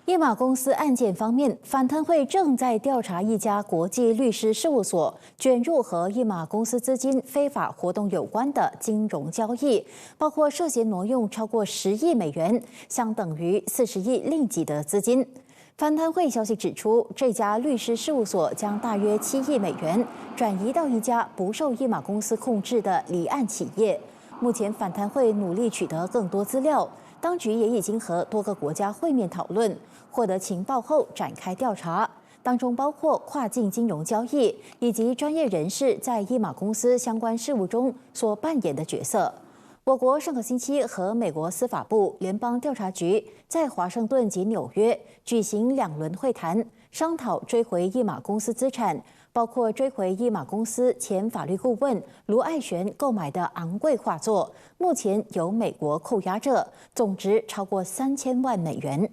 一马公司案件方面，反贪会正在调查一家国际律师事务所卷入和一马公司资金非法活动有关的金融交易，包括涉嫌挪用超过10亿美元，相等于40亿令吉的资金。反贪会消息指出，这家律师事务所将大约7亿美元转移到一家不受一马公司控制的离岸企业。目前，反贪会努力取得更多资料。当局也已经和多个国家会面讨论，获得情报后展开调查，当中包括跨境金融交易以及专业人士在一马公司相关事务中所扮演的角色。我国上个星期和美国司法部、联邦调查局在华盛顿及纽约举行2轮会谈，商讨追回一马公司资产，包括追回一马公司前法律顾问卢爱璇购买的昂贵画作，目前由美国扣押着，总值超过3000万美元。